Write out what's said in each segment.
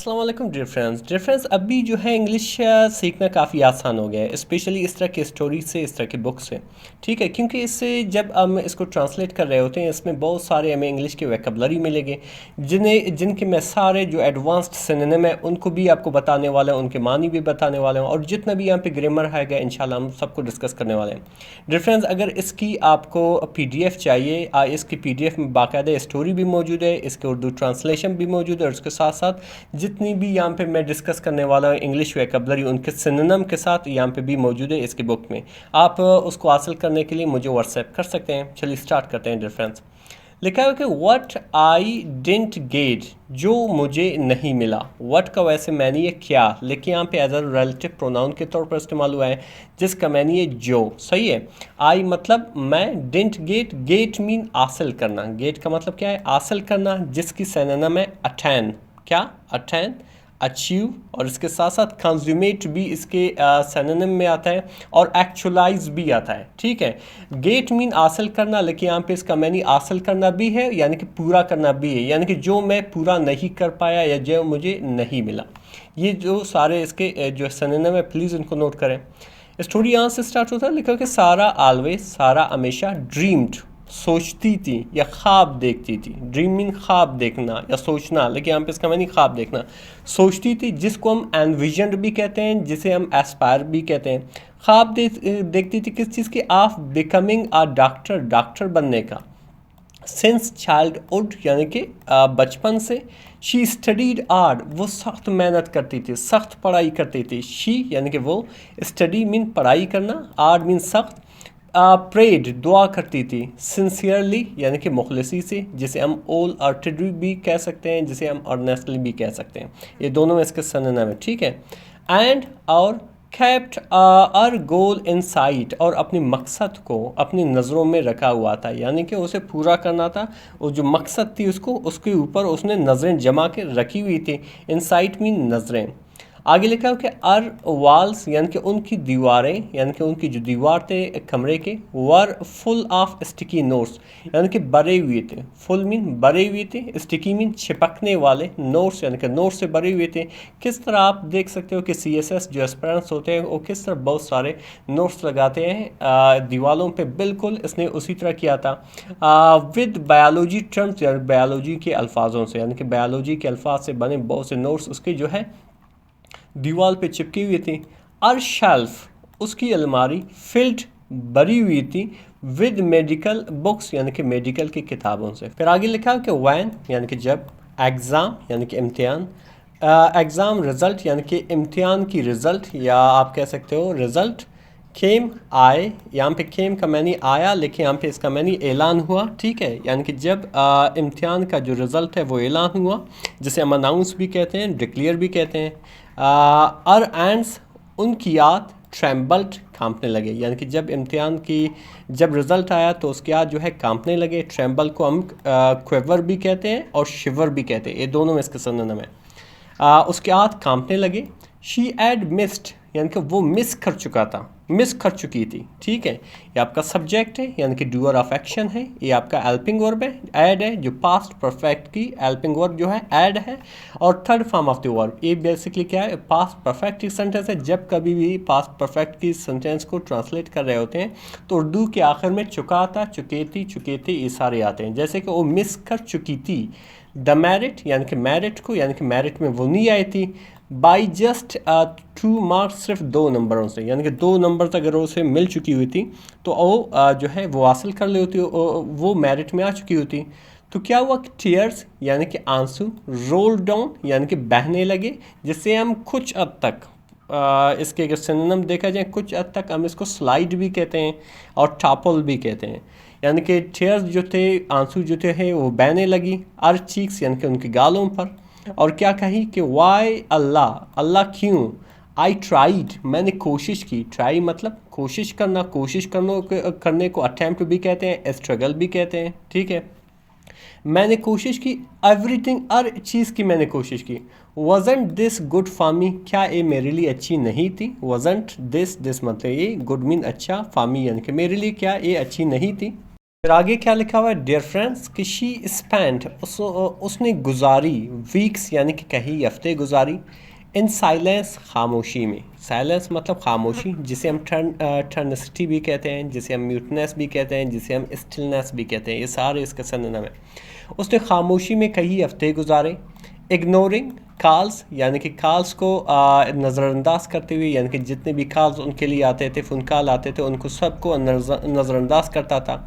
अस्सलाम वालेकुम dear friends अभी जो है इंग्लिश सीखना काफ़ी आसान हो गया है, स्पेशली इस तरह की स्टोरी से, इस तरह की बुक से। ठीक है, क्योंकि इससे जब हम इसको ट्रांसलेट कर रहे होते हैं इसमें बहुत सारे हमें इंग्लिश के वोकैबुलरी मिलेंगे जिनके मैं सारे जो एडवांस्ड सिनोनिम है उनको भी आपको बताने वाला हूँ, उनके मानी भी बताने वाला हूँ और जितना भी यहाँ पे ग्रामर हैगा इंशाल्लाह हम सबको डिस्कस करने वाले हैं। डियर फ्रेंड्स, अगर इसकी आपको PDF चाहिए, इसकी PDF में बाकायदा स्टोरी भी मौजूद है, इसके उर्दू ट्रांसलेशन भी मौजूद है और उसके साथ साथ जितनी भी यहाँ पे मैं डिस्कस करने वाला हूँ इंग्लिश वोकैबुलरी उनके सिनोनिम के साथ यहाँ पे भी मौजूद है इसकी बुक में। आप उसको हासिल करने के लिए मुझे व्हाट्सएप कर सकते हैं। चलिए स्टार्ट करते हैं डियर फ्रेंड्स। लिखा है कि व्हाट आई डिडंट गेट, जो मुझे नहीं मिला। व्हाट का वैसे मैंने ये क्या, लेकिन यहाँ पे एज अ रिलेटिव प्रोनाउन के तौर पर इस्तेमाल हुआ है जिसका मैंने ये जो। सही है, आई मतलब मैं, डिडंट गेट, गेट मीन हासिल करना। गेट का मतलब क्या है? हासिल करना, जिसकी सिनोनिम है अटेन। क्या? अटेन, अचीव और इसके साथ साथ कंज्यूमेट भी इसके सिनोनिम में आता है और एक्चुअलाइज भी आता है। ठीक है, गेट मीन हासिल करना, लेकिन यहाँ पे इसका मैंने हासिल करना भी है यानी कि पूरा करना भी है, यानी कि जो मैं पूरा नहीं कर पाया या जो मुझे नहीं मिला। ये जो सारे इसके जो सिनोनिम है प्लीज़ इनको नोट करें। स्टोरी यहाँ से स्टार्ट होता है। लिखा कि सारा ऑलवेज, सारा हमेशा, ड्रीम्ड सोचती थी या ख्वाब देखती थी। ड्रीम मीन ख्वाब देखना या सोचना, लेकिन यहाँ पे इसका मैंने ख्वाब देखना। सोचती थी जिसको हम एनविजनड भी कहते हैं, जिसे हम एस्पायर भी कहते हैं। ख्वाब देखती थी किस चीज़ की? Of becoming a doctor, doctor बनने का। सिंस चाइल्डहुड यानी कि बचपन से। शी स्टडीड आर्ट, वो सख्त मेहनत करती थी, सख्त पढ़ाई करती थी। शी यानी कि वो, स्टडी मीन पढ़ाई करना, आर्ट मीन सख्त। प्रेड दुआ करती थी। सिंसियरली यानी कि मुखलसी से, जिसे हम ओल आर्टेडरी भी कह सकते हैं, जिसे हम अर्नेस्टली भी कह सकते हैं। ये दोनों इसके सिनोनिम है। ठीक है, एंड और kept our goal in site, और अपनी मकसद को अपनी नज़रों में रखा हुआ था, यानी कि उसे पूरा करना था। वो जो मकसद थी उसके ऊपर उसने नज़रें जमा के रखी हुई थी। इन साइट मीन नज़रें। आगे लिखा हो कि अर वाल्स यानी कि उनकी दीवारें, यानी कि उनकी जो दीवार थे कमरे के, were full of sticky notes, यानी कि भरे हुए थे। फुल मीन भरे हुए थे, स्टिकी मीन चिपकने वाले, नोट्स यानी कि नोट्स से भरे हुए थे। किस तरह आप देख सकते हो कि CSS जो एस्पिरेंट्स होते हैं वो किस तरह बहुत सारे नोट्स लगाते हैं दीवारों पे, बिल्कुल इसने उसी तरह किया था। विद बायोलॉजी टर्म्स, यानी बायोलॉजी के अल्फाजों से, यानी कि बायोलॉजी के अल्फाज से बने बहुत से नोट्स उसके जो है दीवार पे चिपकी हुई थी। और शेल्फ, उसकी अलमारी, फिल्ड भरी हुई थी, विद मेडिकल बुक्स यानी कि मेडिकल की किताबों से। फिर आगे लिखा कि वैन यानी कि जब, एग्ज़ाम यानी कि इम्तिहान, एग्ज़ाम रिज़ल्ट यानी कि इम्तिहान की रिज़ल्ट, या आप कह सकते हो रिज़ल्ट। केम आए, यहाँ पे केम का मैंने आया, लेकिन यहाँ पे इसका मैंने ऐलान हुआ। ठीक है, यानी कि जब इम्तिहान का जो रिज़ल्ट है वो ऐलान हुआ, जिसे हम अनाउंस भी कहते हैं, डिक्लेयर भी कहते हैं। और एंड्स, उनकी याद, ट्रेम्बल्ड कांपने लगे, यानी कि जब इम्तिहान की जब रिज़ल्ट आया तो उसके याद जो है कांपने लगे। ट्रेम्बल को हम क्वेवर भी कहते हैं और शिवर भी कहते हैं, ये दोनों में इसके सिनोनिम है। उसके हाथ कांपने लगे। शी एड मिस्ड, यानी कि वो मिस कर चुका था, मिस कर चुकी थी। ठीक है, ये आपका सब्जेक्ट है यानी कि डूअर ऑफ एक्शन है। ये आपका हेल्पिंग वर्ब है, एड है, जो पास्ट परफेक्ट की हेल्पिंग वर्ब जो है एड है। और third form of the verb, ये बेसिकली क्या है? पास्ट परफेक्ट की सेंटेंस है। जब कभी भी पास्ट परफेक्ट की सेंटेंस को ट्रांसलेट कर रहे होते हैं तो उर्दू के आखिर में चुका था, चुके थे, ये सारे आते हैं। जैसे कि वो मिस कर चुकी थी। द मेरिट यानी कि मेरिट को, यानी कि मेरिट में वो नहीं आई थी। बाई जस्ट 2 मार्क्स, सिर्फ 2 नंबरों से, यानी कि 2 नंबर अगर उसे मिल चुकी हुई थी तो वो जो है वो हासिल कर ली होती, वो मेरिट में आ चुकी होती। तो क्या हुआ कि टीयर्स यानी कि आंसू, रोल डाउन यानी कि बहने लगे, जिससे हम कुछ हद तक इसके अगर सिनोनिम देखा जाए कुछ हद तक हम इसको स्लाइड भी कहते हैं और टॉपल भी कहते हैं। यानी कि टीयर्स जो थे, आंसू जो थे वो बहने लगी। आर चीक्स यानी कि उनके गालों पर। और क्या कही कि वाई अल्लाह, अल्लाह क्यों। आई ट्राइड, मैंने कोशिश की। ट्राई मतलब कोशिश करना, करने को अटैम्प्ट भी कहते हैं, स्ट्रगल भी कहते हैं। ठीक है, मैंने कोशिश की। एवरीथिंग, हर चीज़ की मैंने कोशिश की। वज़ंट दिस गुड फॉर मी, क्या ये मेरे लिए अच्छी नहीं थी। वज़ंट दिस मतलब ये गुड मीन अच्छा, फॉर मी यानी कि मेरे लिए क्या ये अच्छी नहीं थी। फिर आगे क्या लिखा हुआ है डियर फ्रेंड्स कि शी स्पेंट उसने गुजारी वीक्स यानी कि कई हफ्ते गुजारी इन साइलेंस खामोशी में। साइलेंस मतलब खामोशी, जिसे हम टर्नसिटी भी कहते हैं, जिसे हम म्यूटनेस भी कहते हैं, जिसे हम स्टिलनेस भी कहते हैं, ये सारे इसके सिनोनिम है। उसने खामोशी में कई हफ्ते गुजारे। इग्नोरिंग कॉल्स यानी कि कॉल्स को नज़रअंदाज करते हुए, यानी कि जितने भी कॉल्स उनके लिए आते थे, फ़ोन कॉल आते थे, उनको सबको नज़रअंदाज करता था।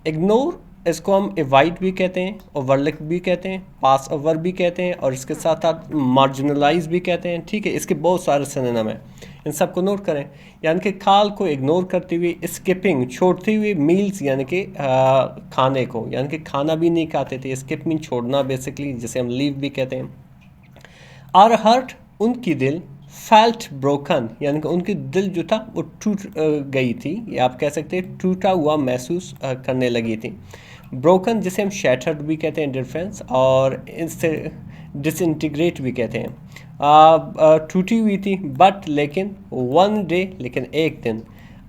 इग्नोर इसको हम एवाइड भी कहते हैं, ओवरलुक भी कहते हैं, पास ओवर भी कहते हैं, और इसके साथ साथ मार्जिनलाइज भी कहते हैं। ठीक है, इसके बहुत सारे सिनोनिम हैं, इन सब को नोट करें। यानी कि कॉल को इग्नोर करते हुए, स्किपिंग छोड़ते हुए, मील्स यानी कि खाने को, यानी कि खाना भी नहीं खाते थे, स्किप मीन छोड़ना बेसिकली, जिसे हम लीव भी कहते हैं। आर हर्ट उनकी दिल, फेल्ट ब्रोकन यानी कि उनकी दिल जो था वो टूट गई थी, या आप कह सकते हैं टूटा हुआ महसूस करने लगी थी। ब्रोकन जिसे हम शैटर्ड भी कहते हैं डिफरेंस, और इससे डिसइंटीग्रेट भी कहते हैं। टूटी हुई थी बट लेकिन वन डे लेकिन एक दिन।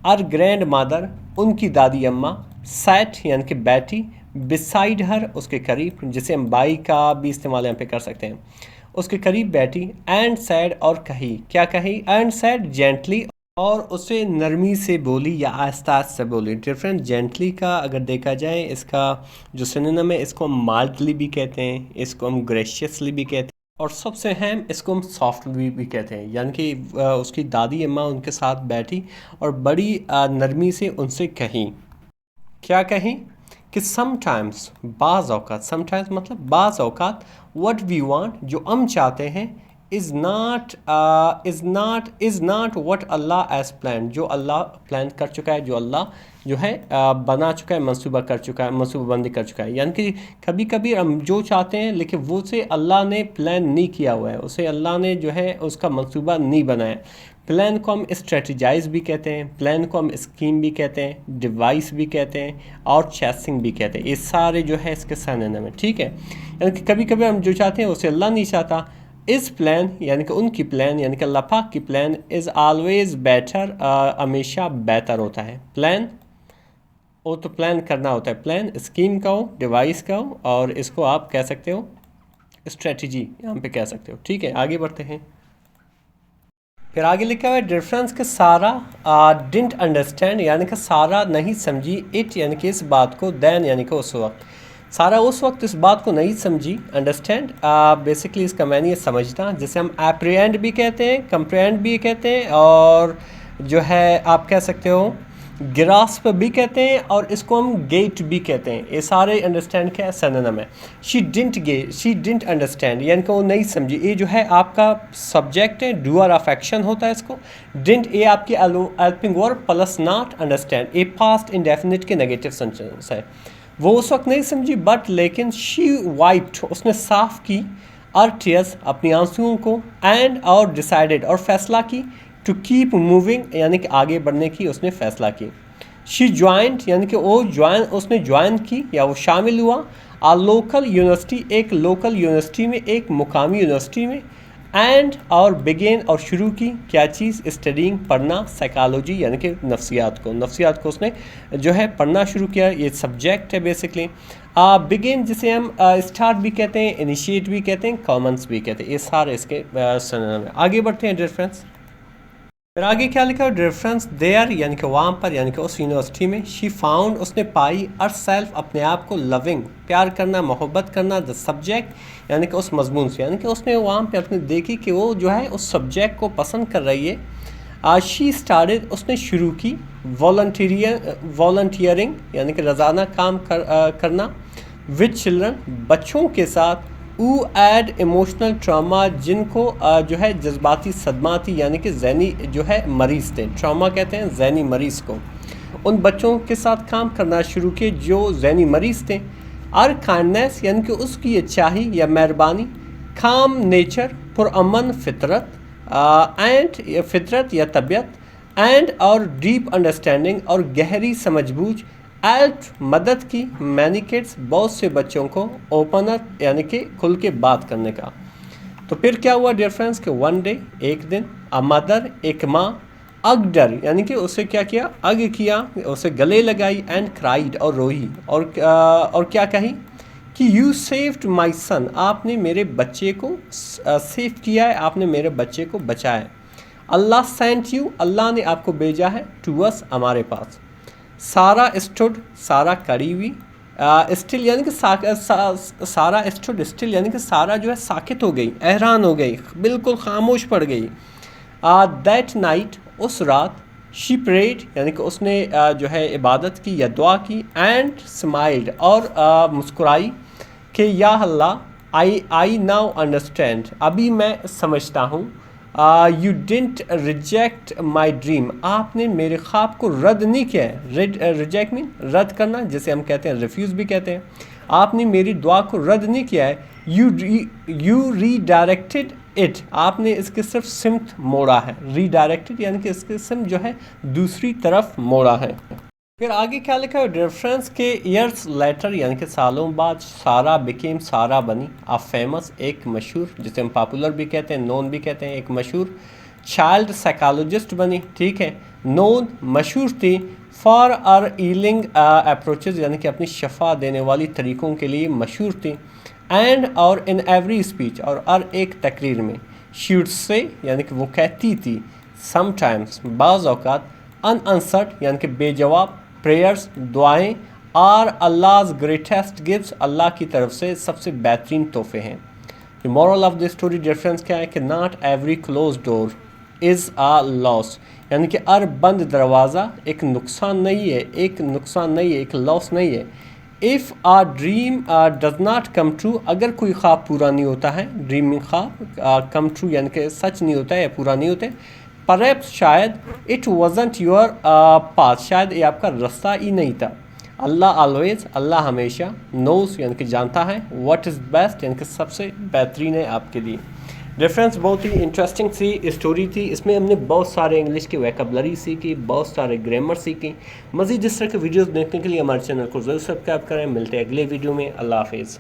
आर ग्रैंड मदर उनकी दादी अम्मा, सैट यानी कि बैठी, बिसाइड हर उसके करीब, जिसे हम बाई का भी इस्तेमाल यहाँ पे कर सकते हैं, उसके करीब बैठी। एंड सैड और कही, क्या कही, एंड सैड जेंटली, और उसे नरमी से बोली या आहिस्ता से बोली। डिफरेंट जेंटली का अगर देखा जाए, इसका जो सिनोनिम है, इसको हम माइल्डली भी कहते हैं, इसको हम ग्रेशियसली भी कहते हैं, और सबसे अहम इसको हम सॉफ्टली भी कहते हैं। यानी कि उसकी दादी अम्मा उनके साथ बैठी और बड़ी नरमी से उनसे कही, क्या कहीं कि समटाइम्स बाज़ औक़ात, समटाइम्स मतलब बाज़ औक़ात, व्हाट वी वांट जो हम चाहते हैं, is not what Allah as plan, जो अल्लाह प्लान कर चुका है, जो अल्लाह जो है बना चुका है, मंसूबा कर चुका है, मंसूबाबंदी कर चुका है। यानी कि कभी कभी हम जो चाहते हैं लेकिन वो से अल्लाह ने प्लान नहीं किया हुआ है, उसे अल्लाह ने जो है उसका मंसूबा नहीं बनाया। प्लान को हम स्ट्रेटजाइज भी कहते हैं, प्लान को हम स्कीम भी कहते हैं, डिवाइस भी कहते हैं, और चेसिंग भी कहते हैं। ये सारे जो है इसके सिनोनिम है। ठीक है, यानी कि कभी कभी हम जो चाहते हैं उसे अल्लाह नहीं चाहता। इस प्लान यानी कि उनकी प्लान, यानी कि अल्लाह पाक की प्लान, इज़ ऑलवेज बेटर, हमेशा बेहतर होता है। प्लान वो तो प्लान करना होता है, प्लान स्कीम का हो, डिवाइस का हो, और इसको आप कह सकते हो स्ट्रेटजी यहाँ पे कह सकते हो। ठीक है, आगे बढ़ते हैं। फिर आगे लिखा हुआ है डिफरेंस के सारा डिडंट अंडरस्टैंड, यानी कि सारा नहीं समझी, इट यानी कि इस बात को, दैन यानी कि उस वक्त, सारा उस वक्त इस बात को नहीं समझी। अंडरस्टैंड बेसिकली इसका मैंने ये समझना, जिसे हम एप्रीहेंड भी कहते हैं, कंप्रहेंड भी कहते हैं, और जो है आप कह सकते हो ग्रास्प भी कहते हैं, और इसको हम गेट भी कहते हैं। ये सारे अंडरस्टैंड क्या सिनोनिम है। शी डिडंट अंडरस्टैंड यानी कि वो नहीं समझी, ये जो है आपका सब्जेक्ट है, डूअर ऑफ एक्शन होता है इसको। डिडंट ये आपकी helping verb plus not understand, ये पास्ट इंडेफिनिट के नेगेटिव सेंटेंस है। वो उस वक्त नहीं समझी बट लेकिन शी वाइप्ड उसने साफ की, और टीयर्स अपनी आंसुओं को, एंड और डिसाइडेड और फैसला की, टू कीप मूविंग यानी कि आगे बढ़ने की उसने फैसला की। शी ज्वाइंट यानी कि वो उसने ज्वाइन की या वो शामिल हुआ। आ लोकल यूनिवर्सिटी, एक लोकल यूनिवर्सिटी में, एक मुकामी यूनिवर्सिटी में। एंड और बिगेन और शुरू की क्या चीज़, स्टडिंग पढ़ना, साइकोलॉजी यानी कि नफ्सियात को उसने जो है पढ़ना शुरू किया। ये सब्जेक्ट है बेसिकली। बिगेन जिसे हम स्टार्ट भी कहते हैं, इनिशिएट भी कहते हैं, कॉमन्स भी कहते हैं। ये सारे इसके सिनोनिम हैं। आगे बढ़ते हैं डिफरेंस। फिर आगे क्या लिखा है डिफरेंस, देयर यानी कि वहाँ पर, यानी कि उस यूनिवर्सिटी में। शी फाउंड उसने पाई, हर सेल्फ अपने आप को, लविंग प्यार करना, मोहब्बत करना, द सब्जेक्ट यानी कि उस मजमून से, यानी कि उसने वहाँ पे अपने देखी कि वो जो है उस सब्जेक्ट को पसंद कर रही है। शी स्टार्टेड उसने शुरू की, वॉलंटियरिंग यानी कि रोज़ाना काम करना, विद चिल्ड्रन बच्चों के साथ, ऊ एड इमोशनल ट्रामा जिनको जो है जज्बाती सदमा थी, यानी कि जहनी जो है मरीज़ थे, ट्रामा कहते हैं जहनी मरीज़ को। उन बच्चों के साथ काम करना शुरू किए जो जहनी मरीज़ थे। और काइंडनेस यानी कि उसकी अच्छाई या मेहरबानी, काम नेचर पुरअमन फितरत, एंड फितरत या तबीयत, एंड और डीप अंडरस्टैंडिंग और गहरी समझबूझ, हेल्प मदद की, मैनी किड्स बहुत से बच्चों को, ओपनर यानी कि खुल के बात करने का। तो फिर क्या हुआ डिफरेंस कि वन डे एक दिन, अ मदर एक माँ, अगडर यानी कि उसे क्या किया, अग किया, उसे गले लगाई, एंड क्राइड और रोई, और क्या कही कि यू सेव्ड माई सन, आपने मेरे बच्चे को सेव किया है, आपने मेरे बच्चे को बचाया है। अल्लाह सेंट यू, अल्लाह ने आपको भेजा है, टू अस, हमारे पास। सारा स्टूड, सारा खड़ी हुई, स्टिल यानी कि सारा स्टूड स्टिल यानी कि सारा जो है साकित हो गई, हैरान हो गई, बिल्कुल खामोश पड़ गई। दैट नाइट, उस रात, शी प्रेड यानी कि उसने जो है इबादत की या दुआ की, एंड स्माइल्ड और मुस्कुराई कि या अल्लाह, आई नाउ अंडरस्टैंड, अभी मैं समझता हूँ। You didn't reject my dream, आपने मेरे ख्वाब को रद्द नहीं किया है। रिजेक्ट मीन रद्द करना, जैसे हम कहते हैं रिफ्यूज़ भी कहते हैं। आपने मेरी दुआ को रद्द नहीं किया है। यू रीडायरेक्टेड इट, आपने इसके सिर्फ सिमत मोड़ा है। रीडायरेक्टेड यानी कि इसके सिम जो है दूसरी तरफ मोड़ा है। फिर आगे क्या लिखा है, रेफरेंस के ईयर्स लेटर यानी कि सालों बाद, सारा बिकेम, सारा बनी, आ फेमस, एक मशहूर, जिसे हम पॉपुलर भी कहते हैं, नोन भी कहते हैं, एक मशहूर चाइल्ड साइकोलॉजिस्ट बनी, ठीक है। नोन मशहूर थी, फॉर आर ईलिंग अप्रोचेज यानी कि अपनी शफा देने वाली तरीक़ों के लिए मशहूर थी। एंड और इन एवरी स्पीच, और हर एक तकरीर में, शी वुड से यानी कि वो कहती थी, समटाइम्स, बाज़ औक़ात, अनआंसर्ड यानी कि बेजवाब, प्रेयर्स, दुआएं, are Allah's greatest gifts, Allah की तरफ से सबसे बेहतरीन तोहफे हैं। Moral of the story difference क्या है कि not every close door is a loss, यानी कि हर बंद दरवाज़ा एक नुकसान नहीं है, एक लॉस नहीं है। If a dream does not come true, अगर कोई ख्वाब पूरा नहीं होता है, ड्रीमिंग ख्वाब कम ट्रू यानी कि सच नहीं होता है या पूरा नहीं होते, परहैप्स शायद, इट वॉजंट योर पाथ, शायद ये आपका रास्ता ही नहीं था। अल्लाह ऑलवेज, अल्लाह हमेशा, नोस यानी कि जानता है, व्हाट इज़ बेस्ट यानी कि सबसे बेहतरीन है आपके लिए। रेफरेंस बहुत ही इंटरेस्टिंग सी स्टोरी थी, इसमें हमने बहुत सारे इंग्लिश की वोकैबुलरी सीखी, बहुत सारे ग्रामर सीखी। मज़ीद इस तरह के वीडियोस देखने के लिए हमारे चैनल को ज़रूर सब्सक्राइब करें। मिलते हैं अगले वीडियो में। अल्लाह हाफिज़।